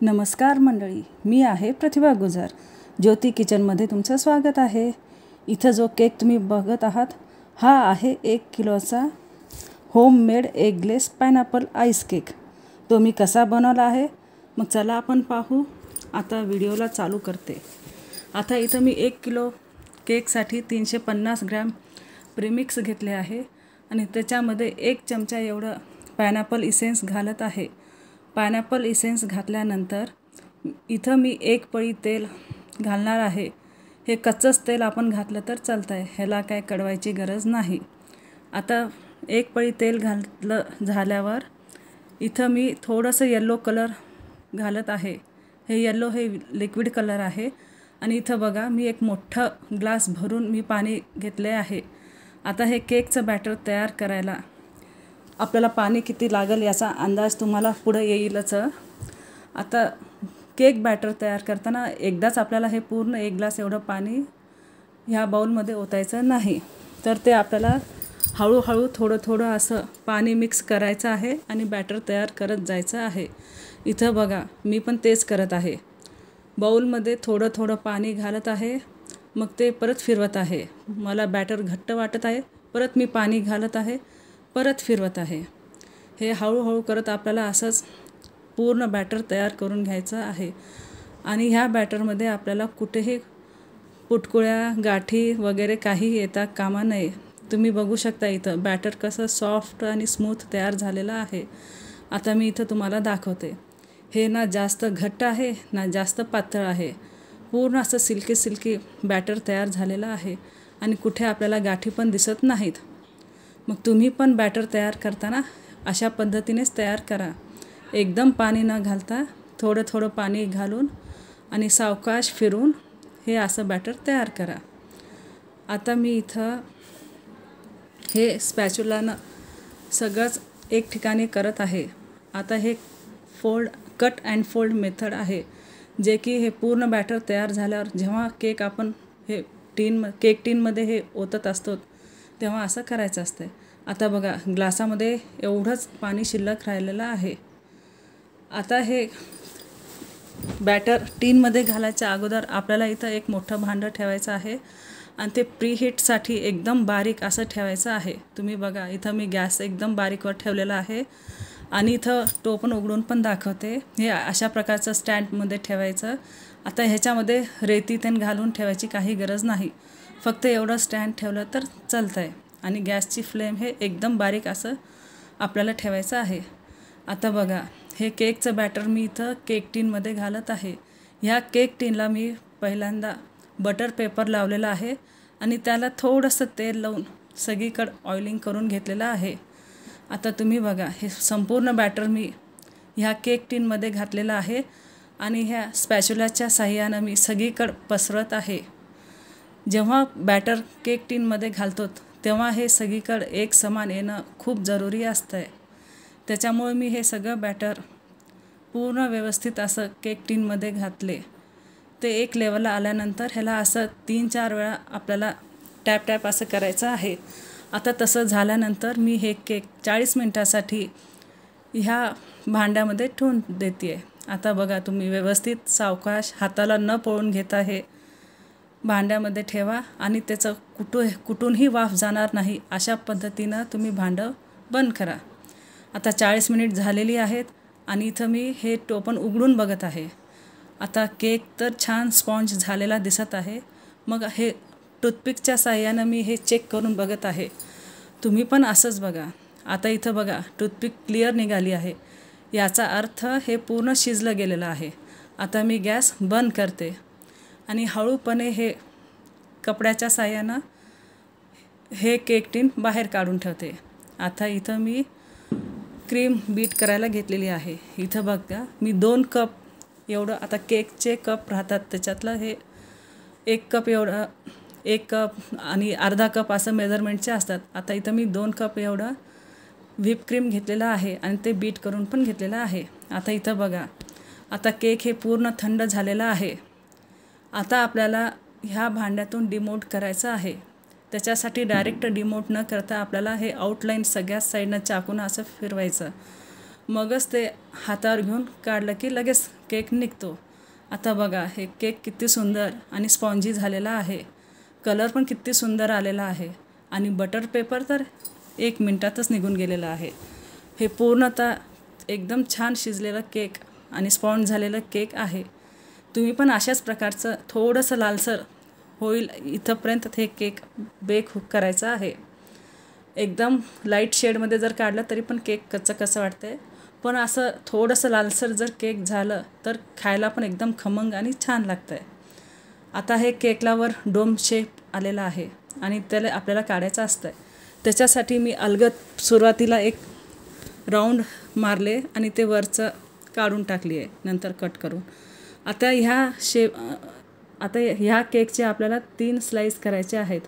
नमस्कार मंडळी, मी आहे प्रतिभा गुजर. ज्योती किचनमध्ये तुमचं स्वागत आहे. इथं जो केक तुम्ही बघत आहात हा आहे 1 किलोचा homemade eggless pineapple ice cake. तो मी कसा बनवला आहे मग चला आपण पाहू. आता व्हिडिओला चालू करते. आता इथं मी 1 किलो केकसाठी 350 ग्रॅम प्रीमिक्स घेतले आहे आणि त्याच्यामध्ये 1 चमचा एवढं पायनॅपल इसेन्स घालत आहे. पायनॅपल इसेन्स घातल्यानंतर इथं मी 1 पळी तेल घालणार आहे. हे कच्चंच तेल आपण घातलं तर चालतं आहे, ह्याला काय कढवायची गरज नाही. आता 1 पळी तेल घातलं झाल्यावर इथं मी थोडंसं येल्लो कलर घालत आहे. हे येल्लो हे लिक्विड कलर आहे. आणि इथं बघा मी एक मोठं ग्लास भरून मी पाणी घेतले आहे. आता हे केकचं बॅटर तयार करायला आपल्याला पाणी किती लागेल याचा अंदाज तुम्हाला पुढं येईलच. आता केक बॅटर तयार करताना एकदाच आपल्याला हे पूर्ण 1 ग्लास एवढं पाणी ह्या बाउलमध्ये ओतायचं नाही, तर ते आपल्याला हळूहळू थोडं थोडं असं पाणी मिक्स करायचं आहे आणि बॅटर तयार करत जायचं आहे. इथं बघा मी पण तेच करत आहे. बाउलमध्ये थोडं थोडं पाणी घालत आहे, मग ते परत फिरवत आहे. मला बॅटर घट्ट वाटत आहे, परत मी पाणी घालत आहे, परत फिरवत आहे. हे हळूहळू करत आपल्याला असंच पूर्ण बॅटर तयार करून घ्यायचं आहे. आणि ह्या बॅटरमध्ये आपल्याला कुठेही पुटकुळ्या गाठी वगैरे काही येता कामा नये. तुम्ही बघू शकता इथं बॅटर कसं सॉफ्ट आणि स्मूथ तयार झालेलं आहे. आता मी इथं तुम्हाला दाखवते. हे ना जास्त घट्ट आहे ना जास्त पातळ आहे. पूर्ण असं सिल्की सिल्की बॅटर तयार झालेलं आहे आणि कुठे आपल्याला गाठी पण दिसत नाहीत. मग तुम्ही पण बॅटर तयार करताना अशा पद्धतीनेच तयार करा. एकदम पाणी न घालता थोडं थोडं पाणी घालून आणि सावकाश फिरून हे असं बॅटर तयार करा. आता मी इथं हे स्पॅच्युलानं सगळंच एक ठिकाणी करत आहे. आता हे कट अँड फोल्ड मेथड आहे, जे की हे पूर्ण बॅटर तयार झाल्यावर जेव्हा केक आपण हे केक टीनमध्ये हे ओतत असतो तेव्हा असं करायचं असतं. आता बघा ग्लासामध्ये एवढंच पाणी शिल्लक राहिलेलं आहे. आता हे बॅटर टीनमध्ये घालायच्या अगोदर आपल्याला इथं एक मोठं भांडं ठेवायचं आहे आणि ते प्रीहीटसाठी एकदम बारीक असं ठेवायचं आहे. तुम्ही बघा इथं मी गॅस एकदम बारीकवर ठेवलेला आहे आणि इथं टोपण उघडून पण दाखवते. हे अशा प्रकारचं स्टँडमध्ये ठेवायचं. आता ह्याच्यामध्ये रेती तेन घालून ठेवायची काही गरज नाही, फक्त एवढं स्टँड ठेवलं तर चालतं आहे. आणि गॅसची फ्लेम हे एकदम बारीक असं आपल्याला ठेवायचं आहे. आता बघा हे केकचं बॅटर मी इथं केक टीनमध्ये घालत आहे. ह्या केक टीनला मी पहिल्यांदा बटर पेपर लावलेला आहे आणि त्याला थोडंसं तेल लावून सगळीकडं ऑइलिंग करून घेतलेलं आहे. आता तुम्ही बघा हे संपूर्ण बॅटर मी ह्या केक टीनमध्ये घातलेलं आहे आणि ह्या स्पॅच्युलाच्या साहाय्यानं मी सगळीकडं पसरत आहे. जेव्हा बॅटर केक टीनमध्ये घालतो तेव्हा हे सगळीकडं एक समान येणं खूप जरुरी असतं आहे. त्याच्यामुळे मी हे सगळं बॅटर पूर्ण व्यवस्थित असं केक टीनमध्ये घातले. ते एक लेवलला आल्यानंतर ह्याला असं 3-4 वेळा आपल्याला टॅप टॅप असं करायचं आहे. आता तसं झाल्यानंतर मी हे केक 40 मिनटासाठी ह्या भांड्यामध्ये ठेवून देते आहे. आता बघा तुम्ही व्यवस्थित सावकाश हाताला न पळून घेता हे भांड्यामध्ये ठेवा आणि त्याचं कुठूनही वाफ जाणार नाही अशा पद्धतीनं तुम्ही भांडं बंद करा. आता 40 मिनिट झालेली आहेत आणि इथं मी हे टोपण उघडून बघत आहे. आता केक तर छान स्पॉन्ज झालेला दिसत आहे. मग हे टूथपिकच्या साहाय्यानं मी हे चेक करून बघत आहे. तुम्ही पण असंच बघा. आता इथं बघा टूथपिक क्लिअर निघाली आहे, याचा अर्थ हे पूर्ण शिजलं गेलेलं आहे. आता मी गॅस बंद करते आणि हळूपणे हे कपड्याच्या साहाय्यानं हे केक टीन बाहेर काढून ठेवते. आता इथं मी क्रीम बीट करायला घेतलेली आहे. इथं बघा मी 2 कप एवढं, आता केकचे कप राहतात त्याच्यातलं हे 1 कप एवढं, 1 कप आणि अर्धा कप असं मेजरमेंटचे असतात. आता इथं मी 2 कप एवढं व्हिप क्रीम घेतलेलं आहे आणि ते बीट करून पण घेतलेलं आहे. आता इथं बघा आता केक हे पूर्ण थंड झालेलं आहे. आता आपल्याला ह्या भांड्यातून डिमोल्ड करायचं आहे. त्याच्यासाठी डायरेक्ट डिमोल्ड न करता आपल्याला हे आउटलाईन सगळ्याच साईडनं चाकून असं फिरवायचं. मगच ते हातावर घेऊन काढलं की लगेच केक निघतो. आता बघा हे केक किती सुंदर आणि स्पॉन्जी झालेला आहे. कलर पण किती सुंदर आलेला आहे आणि बटर पेपर तर 1 मिनटातच निघून गेलेला आहे. हे पूर्णतः एकदम छान शिजलेलं केक आणि स्पॉन्ज झालेलं केक आहे. तुम्ही पण अशाच प्रकारचं थोडंसं लालसर होईल इथंपर्यंत हे केक बेक करायचं आहे. एकदम लाईट शेडमध्ये जर काढलं तरी पण केक कच्चं कसं वाटतंय, पण असं थोडंसं लालसर जर केक झालं तर खायला पण एकदम खमंग आणि छान लागतं आहे. आता हे केकला वर डोम शेप आलेला आहे आणि त्याला आपल्याला काढायचं असतं आहे. त्याच्यासाठी मी अलगद सुरुवातीला एक राऊंड मारले आणि ते वरचं काढून टाकली आहे नंतर कट करून. आता ह्या केकचे आपल्याला 3 स्लाईस करायचे आहेत.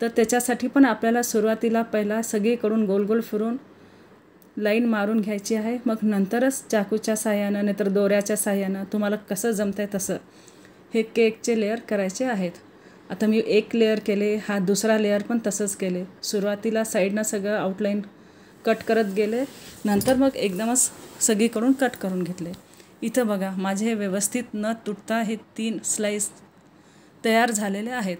तर त्याच्यासाठी पण आपल्याला सुरुवातीला पहिला सगळीकडून गोल गोल फिरून लाईन मारून घ्यायची आहे. मग नंतरच चाकूच्या साह्यानं नाहीतर दोऱ्याच्या साह्यानं तुम्हाला कसं जमतं आहे तसं हे केकचे लेअर करायचे आहेत. आता मी एक लेअर केले, हा दुसरा लेअर पण तसंच केले. सुरुवातीला साईडनं सगळं आउटलाईन कट करत गेले, नंतर मग एकदमच सगळीकडून कट करून घेतले. इथं बघा माझे हे व्यवस्थित न तुटता हे 3 स्लाईस तयार झालेले आहेत.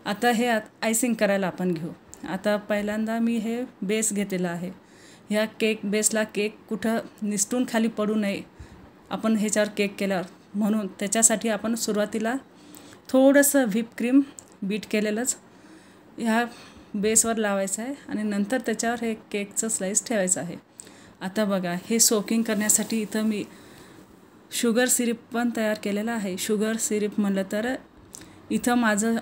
आता हे आयसिंग करायला आपण घेऊ. आता पहिल्यांदा मी हे बेस घेतलेला आहे. ह्या केक बेसला केक कुठं निसटून खाली पडू नये आपण ह्याच्यावर केक केल्यावर, म्हणून त्याच्यासाठी आपण सुरुवातीला थोडंसं व्हिप क्रीम बीट केलेलंच ह्या बेसवर लावायचं आहे आणि नंतर त्याच्यावर हे केकचं स्लाईस ठेवायचं आहे. आता बघा हे सोकिंग करण्यासाठी इथं मी शुगर सिरप पण तयार केलेलं आहे. शुगर सिरप म्हणलं तर इथं माझं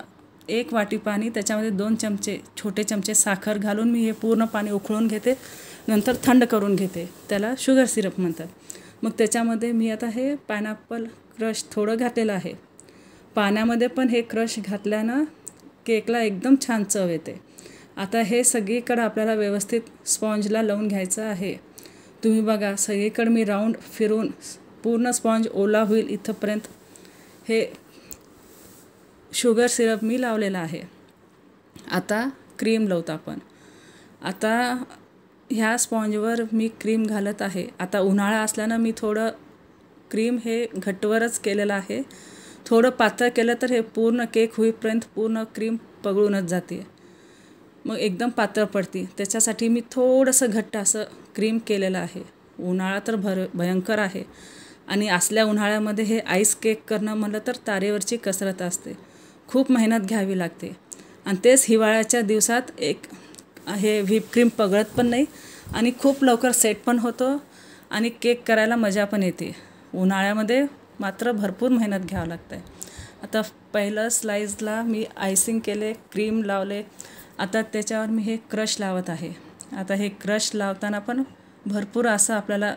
1 वाटी पाणी, त्याच्यामध्ये 2 चमचे छोटे चमचे साखर घालून मी हे पूर्ण पाणी उकळून घेते, नंतर थंड करून घेते. त्याला शुगर सिरप म्हणतात. मग त्याच्यामध्ये मी आता हे पायनॅपल क्रश थोडं घातलेलं आहे. पाण्यामध्ये पण हे क्रश घातल्यानं केकला एकदम छान चव येते. आता हे सगळीकडं आपल्याला व्यवस्थित स्पॉन्जला लावून घ्यायचं आहे. तुम्ही बघा सगळीकडं मी राऊंड फिरून पूर्ण स्पॉन्ज ओला होईल इथंपर्यंत हे शुगर सिरप मी लावलेला आहे. आता क्रीम लावतो आपण. आता ह्या स्पॉन्जवर मी क्रीम घालत आहे. आता उन्हाळा असल्यानं मी थोडं क्रीम हे घट्टवरच केलेलं आहे. थोडं पातळ केलं तर हे पूर्ण केक होईपर्यंत पूर्ण क्रीम पगळूनच जाते, मग एकदम पातळ पडते. त्याच्यासाठी मी थोडंसं घट्ट असं क्रीम केलेलं आहे. उन्हाळा तर भयंकर आहे आणि असल्या उन्हाळ्यामध्ये हे आईस केक करणं म्हणलं तर तारेवरची कसरत असते. खूप मेहनत घ्यावी लागते आणि तेच हिवाळ्याच्या दिवसात हे व्हिप क्रीम पगळत पण नाही आणि खूप लवकर सेट पण होतो आणि केक करायला मजा पण येते. उन्हाळ्यामध्ये मात्र भरपूर मेहनत घ्यावं लागतं आहे. आता पहिलं स्लाईसला मी आयसिंग केले, क्रीम लावले. आता त्याच्यावर मी हे क्रश लावत आहे. आता हे क्रश लावताना पण भरपूर असं आपल्याला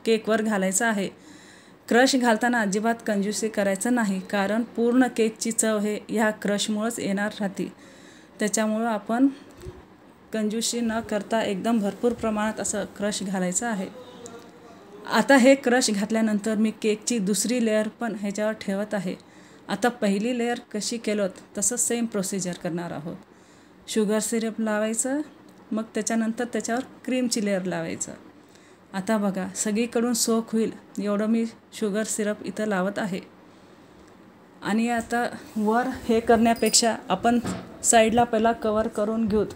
केकवर घालायचं आहे. क्रश घालताना अजिबात कंजूसी करायचं नाही, कारण पूर्ण केकची चव हे ह्या क्रशमुळंच येणार राहते. त्याच्यामुळं आपण कंजूसी न करता एकदम भरपूर प्रमाणात असं क्रश घालायचं आहे. आता हे क्रश घातल्यानंतर मी केकची दुसरी लेअर पण ह्याच्यावर ठेवत आहे. आता पहिली लेअर कशी केलोत तसंच सेम प्रोसिजर करणार आहोत. शुगर सिरप लावायचं, मग त्याच्यानंतर त्याच्यावर क्रीमची लेअर लावायचं. आता बघा सगळीकडून सोक होईल एवढं मी शुगर सिरप इथं लावत आहे. आणि आता वर हे करण्यापेक्षा आपण साईडला पहिला कवर करून घेऊत.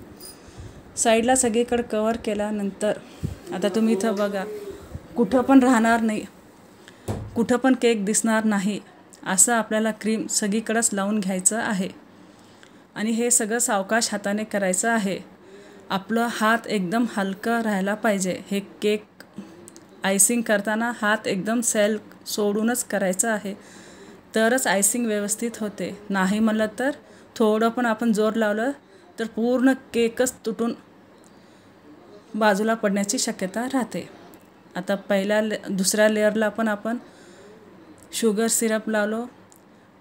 साईडला सगळीकडे कवर केल्यानंतर आता तुम्ही इथं बघा कुठं पण राहणार नाही, कुठं पण केक दिसणार नाही असं आपल्याला क्रीम सगळीकडेच लावून घ्यायचं आहे. आणि हे सगळं सावकाश हाताने करायचं आहे. आपलं हात एकदम हलका राहायला पाहिजे. हे केक आयसिंग करताना हात एकदम सेल सोडूनच करायचं आहे, तरच आयसिंग व्यवस्थित होते. नाही म्हणलं तर थोडं पण आपण जोर लावलं तर पूर्ण केकच तुटून बाजूला पडण्याची शक्यता राहते. आता दुसऱ्या लेअरला पण आपण शुगर सिरप लावलो,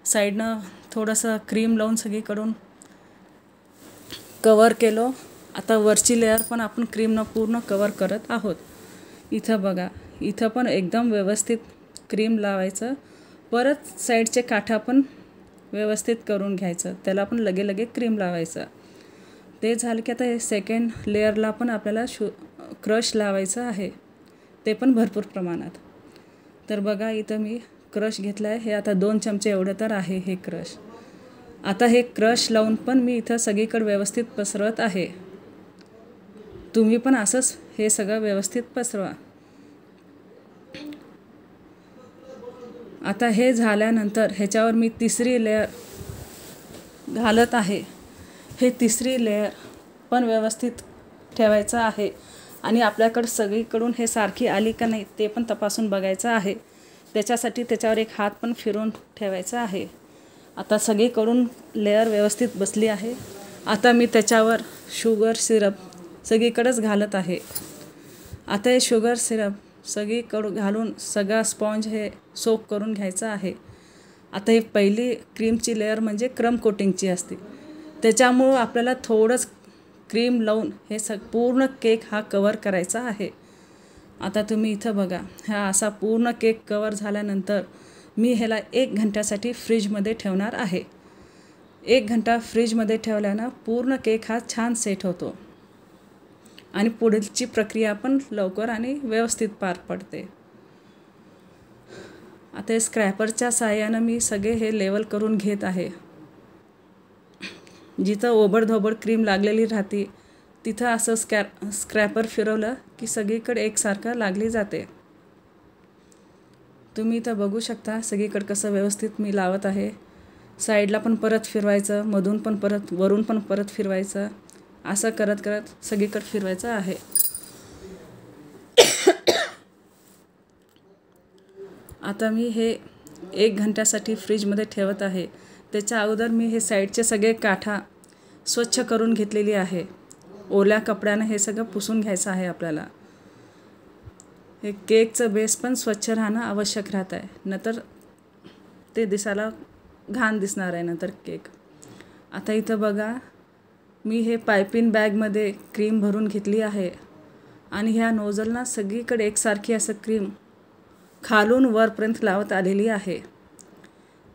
साईडनं थोडंसं क्रीम लावून सगळीकडून कवर केलो. आता वरची लेअर पण आपण क्रीमनं पूर्ण कवर करत आहोत. इथं बघा इथं पण एकदम व्यवस्थित क्रीम लावायचं. परत साईडचे काठा पण व्यवस्थित करून घ्यायचं, त्याला पण लगे क्रीम लावायचं. ते झालं की आता हे सेकंड लेअरला पण आपल्याला क्रश लावायचं आहे. ते पण भरपूर प्रमाणात. तर बघा इथं मी क्रश घेतला आहे. हे आता 2 चमचे एवढं तर आहे हे क्रश. आता हे क्रश लावून पण मी इथं सगळीकडे व्यवस्थित पसरवत आहे. तुम्ही पण असंच हे सगळं व्यवस्थित पसरवा. आता हे झाल्यानंतर ह्याच्यावर मी तिसरी लेयर घालत आहे. हे तिसरी लेयर पण व्यवस्थित ठेवायचं आहे आणि आपल्याकडं सगळीकडून हे सारखी आली का नाही ते पण तपासून बघायचं आहे. त्याच्यासाठी त्याच्यावर एक हात पण फिरून ठेवायचा आहे. आता सगळीकडून लेयर व्यवस्थित बसली आहे. आता मी त्याच्यावर शुगर सिरप सगळीकडेच घालत आहे. आता हे शुगर सिरप सगळीकडं घालून सगळा स्पॉन्ज हे सोक करून घ्यायचा आहे. आता ही पहिली क्रीमची लेयर म्हणजे क्रम कोटिंगची असते. त्याच्यामुळं आपल्याला थोडंच क्रीम लावून हे पूर्ण केक हा कवर करायचा आहे. आता तुम्ही इथं बघा, हा असा पूर्ण केक कवर झाल्यानंतर मी ह्याला 1 घंट्यासाठी फ्रीजमध्ये ठेवणार आहे. 1 घंटा फ्रीजमध्ये ठेवल्यानं पूर्ण केक हा छान सेट होतो आणि पुढची प्रक्रिया पण लवकर आणि व्यवस्थित पार पडते. आता हे स्क्रॅपरच्या साहाय्यानं मी सगळे हे लेवल करून घेत आहे. जिथं ओबडधोबड क्रीम लागलेली राहते तिथं असं स्क्रॅपर फिरवलं की सगळीकडे एकसारखं लागली जाते. तुम्ही इथं बघू शकता सगळीकडे कसं व्यवस्थित मी लावत आहे. साईडला पण परत फिरवायचं, मधून पण परत, वरून पण परत फिरवायचं. असं करत करत सगळीकडे फिरवायचं आहे. आता मी हे 1 घंट्यासाठी फ्रीजमध्ये ठेवत आहे. त्याच्या अगोदर मी हे साईडचे सगळे काठा स्वच्छ करून घेतलेली आहे. ओल्या कपड्यानं हे सगळं पुसून घ्यायचं आहे आपल्याला. हे केकचं बेस पण स्वच्छ राहणं आवश्यक राहत आहे, नंतर ते दिसायला घाण दिसणार आहे नंतर केक. आता इथं बघा, मी हे पायपिंग बॅगमध्ये क्रीम भरून घेतली आहे आणि ह्या नोझलना सगळीकडे एकसारखी असं क्रीम खालून वरपर्यंत लावत आलेली आहे.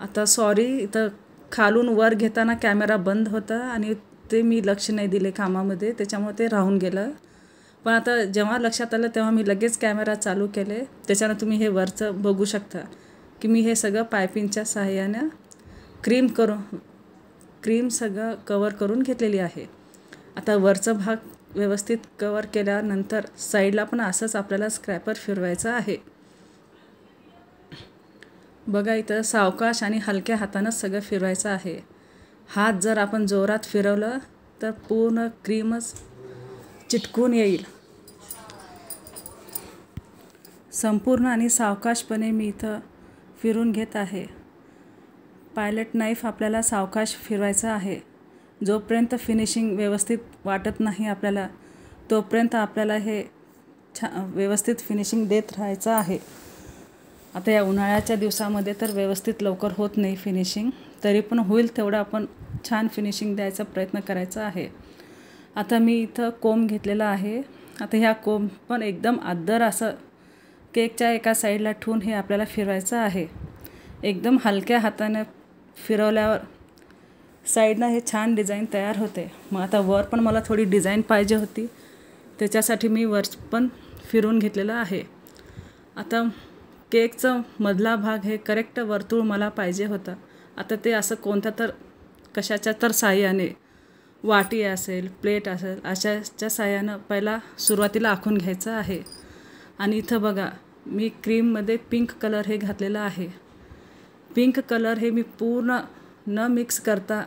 आता सॉरी, इथं खालून वर घेताना कॅमेरा बंद होता आणि ते मी लक्ष नाही दिले कामामध्ये, त्याच्यामुळे ते राहून गेलं. पण आता जेव्हा लक्षात आलं तेव्हा मी लगेच कॅमेरा चालू केले. त्याच्यानं तुम्ही हे वरचं बघू शकता की मी हे सगळं पायपिंगच्या सहाय्यानं क्रीम सगळं कवर करून घेतलेली आहे. आता वरचा भाग व्यवस्थित कवर केल्यानंतर साईडला पण असंच आपल्याला स्क्रॅपर फिरवायचं आहे. बघा इथं सावकाश आणि हलक्या हातानं सगळं फिरवायचं आहे. हात जर आपण जोरात फिरवलं तर पूर्ण क्रीमच चिटकून येईल. संपूर्ण आणि सावकाशपणे मी इथं फिरून घेत आहे. पायलट नाईफ आपल्याला सावकाश फिरवायचं आहे. जोपर्यंत फिनिशिंग व्यवस्थित वाटत नाही आपल्याला, तोपर्यंत आपल्याला हे व्यवस्थित फिनिशिंग देत राहायचं आहे. आता या उन्हाळ्याच्या दिवसामध्ये तर व्यवस्थित लवकर होत नाही फिनिशिंग, तरी पण होईल तेवढं आपण छान फिनिशिंग द्यायचा प्रयत्न करायचा आहे. आता मी इथं कोंब घेतलेला आहे. आता ह्या कोंब पण एकदम आदर असं केकच्या एका साईडला ठेवून हे आपल्याला फिरवायचं आहे. एकदम हलक्या हाताने फिरवल्यावर साईडनं हे छान डिझाईन तयार होते. मग आता वर पण मला थोडी डिझाईन पाहिजे होती, त्याच्यासाठी मी वर पण फिरून घेतलेलं आहे. आता केकचं मधला भाग हे करेक्ट वर्तुळ मला पाहिजे होतं. आता ते असं कोणत्या तर कशाच्या तर साहाय्याने, वाटी असेल, प्लेट असेल, अशाच्या साहाय्यानं पहिला सुरुवातीला आखून घ्यायचं आहे. आणि इथं बघा, मी क्रीममध्ये पिंक कलर हे घातलेलं आहे. पिंक कलर हे मी पूर्ण न मिक्स करता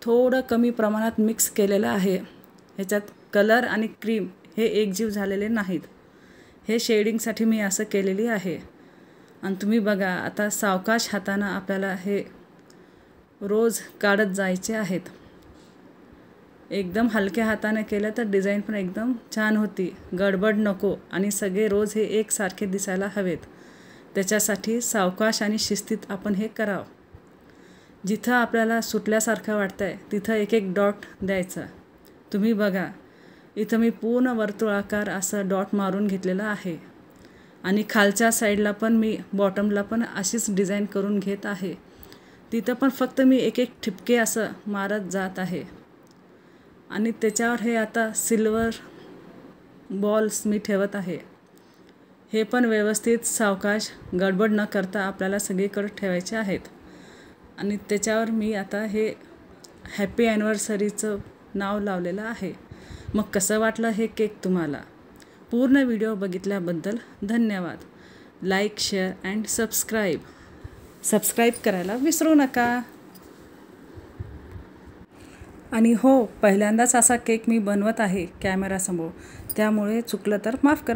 थोडं कमी प्रमाणात मिक्स केलेलं आहे. ह्याच्यात कलर आणि क्रीम हे एकजीव झालेले नाहीत. हे शेडिंगसाठी मी असं केलेली आहे. आणि तुम्ही बघा, आता सावकाश हातानं आपल्याला हे रोज काढत जायचे आहेत. एकदम हलक्या हाताने केलं तर डिझाईन पण एकदम छान होती. गडबड नको आणि सगळे रोज हे एकसारखे दिसायला हवेत. त्याच्यासाठी सावकाश आणि शिस्तीत आपण हे करावं. जिथं आपल्याला सुटल्यासारखं वाटतं आहे तिथं एक एक डॉट द्यायचा. तुम्ही बघा, इथं मी पूर्ण वर्तुळाकार असं डॉट मारून घेतलेलं आहे आणि खालच्या साईडला पण मी बॉटमला पण अशीच डिझाईन करून घेत आहे. तिथं पण फक्त मी एक एक ठिपके असं मारत जात आहे. आणि त्याच्यावर हे आता सिल्वर बॉल्स मी ठेवत आहे. हे पण व्यवस्थित सावकाश गडबड न करता आपल्याला सगळीकडे ठेवायचे आहेत. आणि त्याच्यावर मी आता हे हॅपी ॲनिव्हर्सरीचं नाव लावलेलं आहे. मग कसं वाटलं हे केक तुम्हाला? पूर्ण व्हिडिओ बघितल्याबद्दल धन्यवाद. लाईक, शेअर अँड सबस्क्राईब करायला विसरू नका. आणि हो, पहिल्यांदाच असा केक मी बनवत आहे कॅमेरासमोर, त्यामुळे चुकलं तर माफ करा.